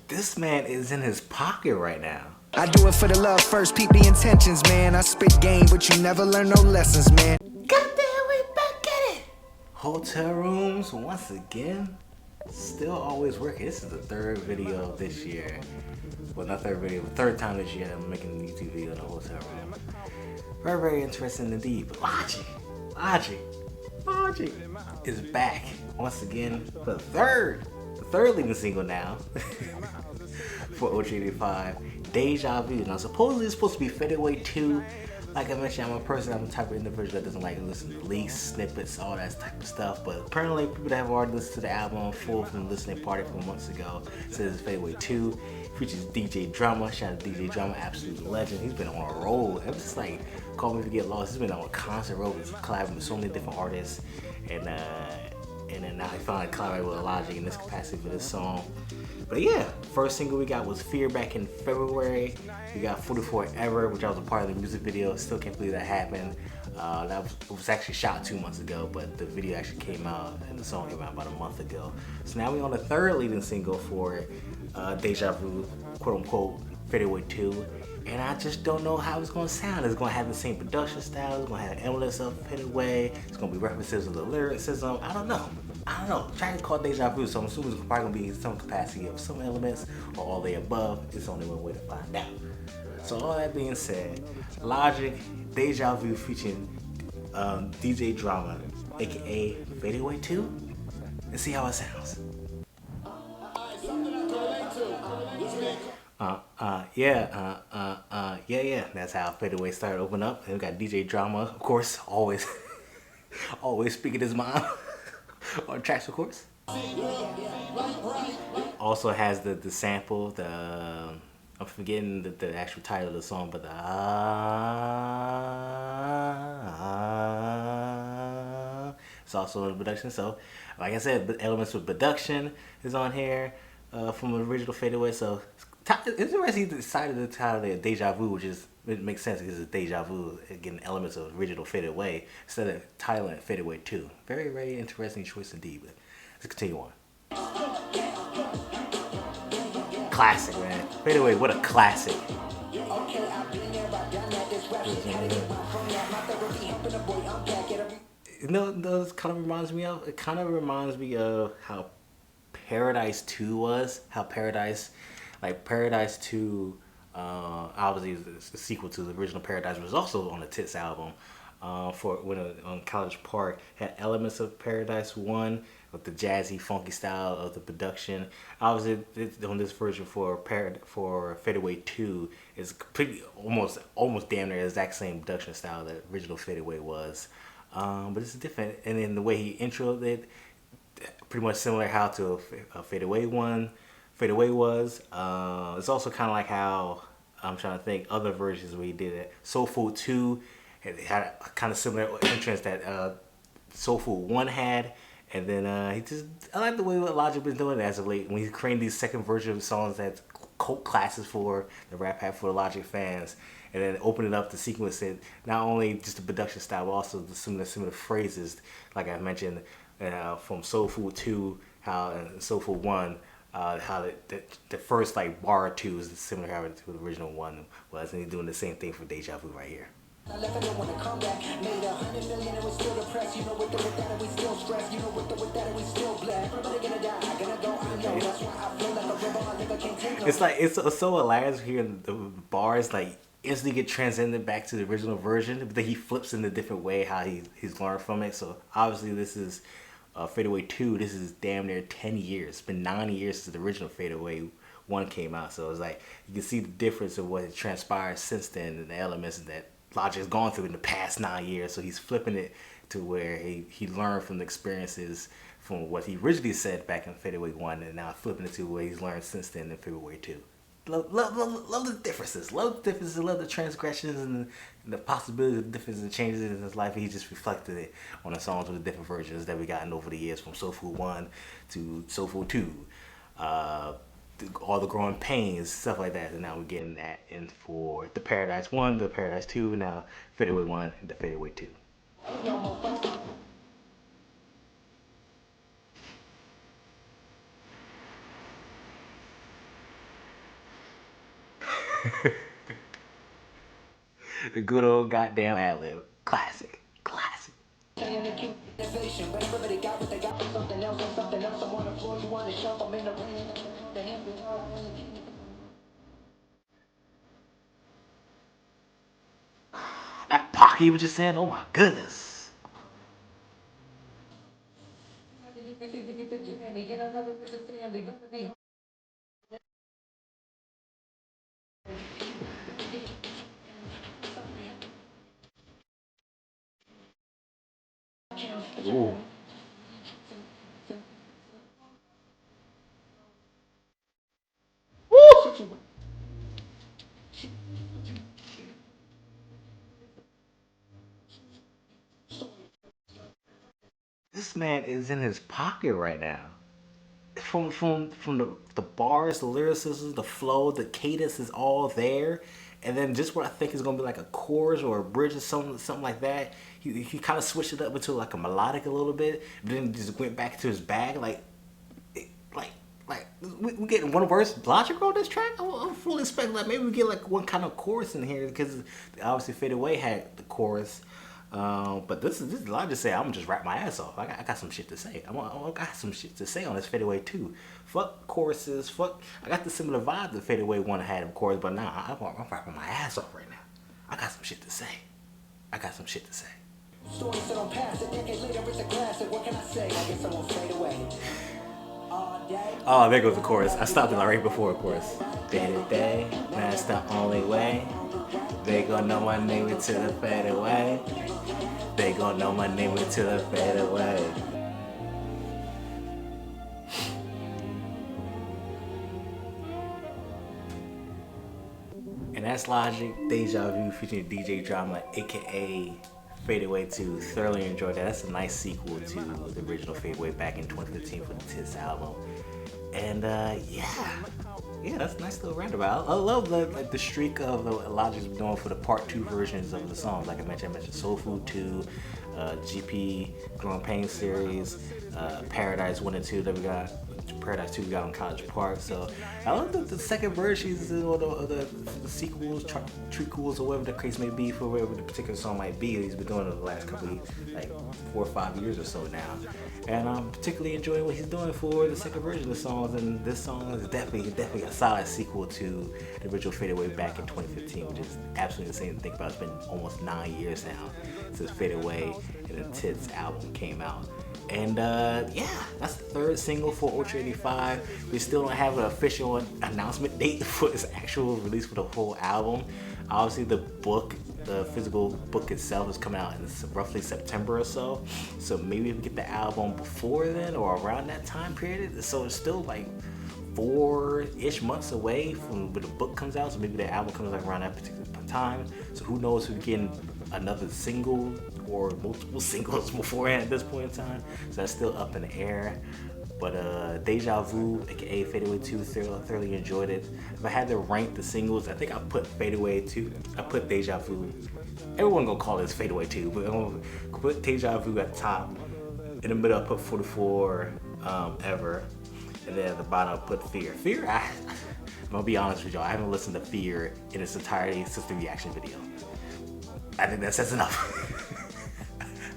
This man is in his pocket right now. I do it for the love first, peep the intentions, man. I spit game, but you never learn no lessons, man. Got that way back at it. Hotel rooms once again. Still always working. This is the third video this year. Well, not third video, but third time this year that I'm making a YouTube video in a hotel room. Very, very interesting indeed. But Logic is back once again for the third leading single now for OG85, Deja Vu. Now, supposedly it's supposed to be Fade Away 2. Like I mentioned, I'm the type of individual that doesn't like to listen to leaks, snippets, all that type of stuff. But apparently, people that have already listened to the album full from the listening party from months ago says it's Fade Away 2. Features DJ Drama. Shout out to DJ Drama, absolute legend. He's been on a roll. Ever since like Call Me to Get Lost, he's been on a constant roll. He's collabing with so many different artists, and then now he finally collaborated with Logic in this capacity for this song. But yeah, first single we got was Fear back in February. We got 44 Ever, which I was a part of the music video. Still can't believe that happened. That was actually shot 2 months ago, but the video actually came out and the song came out about a month ago. So now we're on the third leading single for Deja Vu, quote unquote, Fade Away 2. And I just don't know how it's gonna sound. It's gonna have the same production style, it's gonna have elements of Fade Away, it's gonna be references to the lyricism. I don't know. I'm trying to call it Deja Vu, so I'm assuming it's probably gonna be some capacity of some elements or all the above. It's only one way to find out. So all that being said, Logic, Deja Vu featuring DJ Drama, aka Fade Away 2. Let's see how it sounds. Yeah. That's how Fade Away started to open up. And we got DJ Drama, of course, always speaking his mind on tracks, of course. Also has the sample, I'm forgetting the actual title of the song, but it's also in the production. So, like I said, the elements with production is on here from the original Fade Away. So, it's interesting he decided to title it Deja Vu, which it makes sense because it's Deja Vu, getting elements of original Fade Away instead of titling it Fade Away 2. Very, very interesting choice indeed. But let's continue on. Classic, man. Fade Away, what a classic. You know, those kind of reminds me of? It kind of reminds me of how Paradise 2 was. How Paradise 2, obviously is the sequel to the original Paradise, was also on the Tits album. For when on College Park, had elements of Paradise 1 with the jazzy, funky style of the production. Obviously, on this version for Fade Away 2, is pretty almost damn near the exact same production style that original Fade Away was. But it's different, and then the way he introed it, pretty much similar how to Fade Away was. It's also kind of like how I'm trying to think other versions where he did it. Soul Food 2 had a kind of similar entrance that Soul Food 1 had. And then I like the way what Logic been doing it as of late. When he's creating these second version of songs that's cult classes for the rap hat for the Logic fans, and then opening up the sequence it not only just the production style, but also some of the phrases, like I mentioned, from Soul Food 2, how and Soul Food 1, how the first like bar or two is similar how to the original one was, and he's doing the same thing for Deja Vu right here. It's like it's so hilarious hearing the bars like instantly get transcended back to the original version, but then he flips in a different way how he's learned from it. So obviously this is Fade Away 2. This is damn near 10 years. It's been 9 years since the original Fade Away 1 came out. So it's like you can see the difference of what has transpired since then and the elements that Logic has gone through in the past 9 years. So he's flipping it to where he learned from the experiences from what he originally said back in Fade Away 1, and now flipping it to what he's learned since then in Fade Away 2. Love the differences. Love the differences. Love the transgressions and the possibilities of differences and changes in his life. He just reflected it on the songs with the different versions that we gotten over the years, from Soul Food 1 to Soul Food 2. all the growing pains, stuff like that. And now we're getting that in for the Paradise 1, the Paradise 2, now Fade Away 1, and the Fade Away 2. The good old goddamn ad-lib. Classic. Classic. That Pocky was just saying, oh my goodness. Ooh. Woo! This man is in his pocket right now. From the bars, the lyricism, the flow, the cadence is all there. And then just what I think is gonna be like a chorus or a bridge or something like that. He kind of switched it up into like a melodic a little bit, but then just went back to his bag like we getting one verse logical on this track. I'm fully expecting like maybe we get like one kind of chorus in here because obviously Fade Away had the chorus. But this is I just say I'm gonna just rap my ass off. I got some shit to say. I got some shit to say on this Fade Away 2. Fuck choruses. Fuck. I got the similar vibe that Fade Away 1 had of course, but nah, I'm rapping my ass off right now. I got some shit to say. I got some shit to say. Story set on past, a decade later it's a classic. What can I say? I guess I won't fade away. Oh, there goes the chorus. I stopped it like right before the chorus. Day to day, that's the only way. They gon' know my name until the fade away. They gon' know my name until the fade away. And that's Logic, Deja Vu featuring DJ Drama, aka Fade Away 2. Thoroughly enjoyed that. That's a nice sequel to the original Fade Away back in 2015 for the Tits album. And yeah, that's a nice little roundabout. I love the streak of Logic's been doing for the part 2 versions of the songs. Like I mentioned Soul Food 2, GP, Growing Pain series, Paradise 1 and 2 that we got. Paradise 2 we got on College Park. So I love the second versions of the sequels, trequels, or whatever the case may be for whatever the particular song might be. He's been doing it the last couple of, like 4 or 5 years or so now. And I'm particularly enjoying what he's doing for the second version of the songs. And this song is definitely a solid sequel to the original Fade Away back in 2015, which is absolutely insane to think about. It's been almost 9 years now since Fade Away and the Tits album came out. And yeah, that's the third single for Ultra 85. We still don't have an official announcement date for its actual release for the whole album. Obviously the physical book itself is coming out in roughly September or so. So maybe we get the album before then or around that time period. So it's still like 4-ish months away from when the book comes out. So maybe the album comes out around that particular time. So who knows if we're getting another single or multiple singles beforehand at this point in time. So that's still up in the air. But Deja Vu, aka Fade Away 2, thoroughly enjoyed it. If I had to rank the singles, I think I put Fade Away 2. I put Deja Vu. Everyone gonna call this Fade Away 2, but I'm gonna put Deja Vu at the top. In the middle, I put 44 Ever. And then at the bottom, I put Fear. Fear, I'm gonna be honest with y'all, I haven't listened to Fear in its entirety since the reaction video. I think that says enough.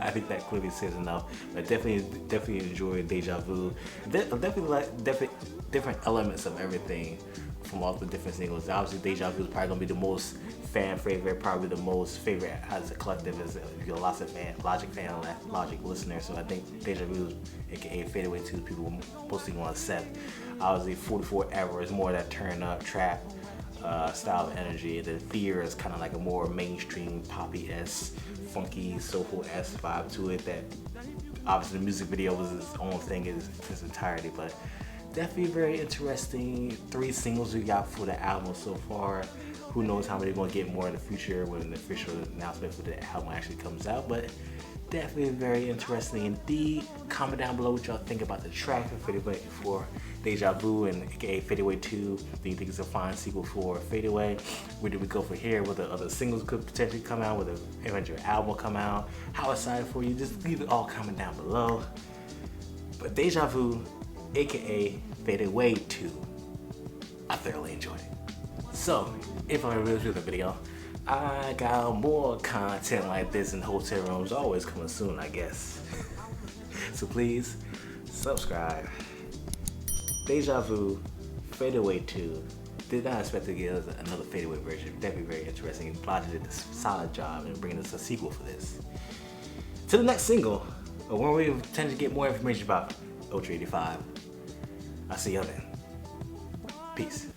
I think that clearly says enough. But definitely enjoyed Deja Vu. Definitely different elements of everything from all the different singles. Obviously, Deja Vu is probably gonna be the most fan favorite, probably the most favorite as a collective, as you're lots of Logic fan, Logic listener. So I think Deja Vu, aka Fade Away 2, people mostly gonna accept. Obviously, 44 Ever is more of that turn up trap style of energy. The Fear is kind of like a more mainstream poppy-esque, funky, soulful-esque vibe to it that obviously the music video was its own thing in its entirety, but definitely very interesting. 3 singles we got for the album so far. Who knows how many we're gonna get more in the future when the official announcement for the album actually comes out, but definitely very interesting indeed. Comment down below what y'all think about the track for Deja Vu and aka Fade Away 2. Do you think it's a fine sequel for Fade Away? Where do we go from here? Whether other singles could potentially come out, whether eventual album come out, how excited for you? Just leave it all comment down below. But Deja Vu, aka Fade Away 2, I thoroughly enjoyed it. So, if I really enjoyed the video, I got more content like this in hotel rooms, always coming soon, I guess. So please, subscribe. Deja Vu, Fade Away 2. Did not expect to get another Fade Away version. Definitely very interesting. And Plot did a solid job in bringing us a sequel for this. To the next single, where we tend to get more information about Ultra 85. I'll see y'all then. Peace.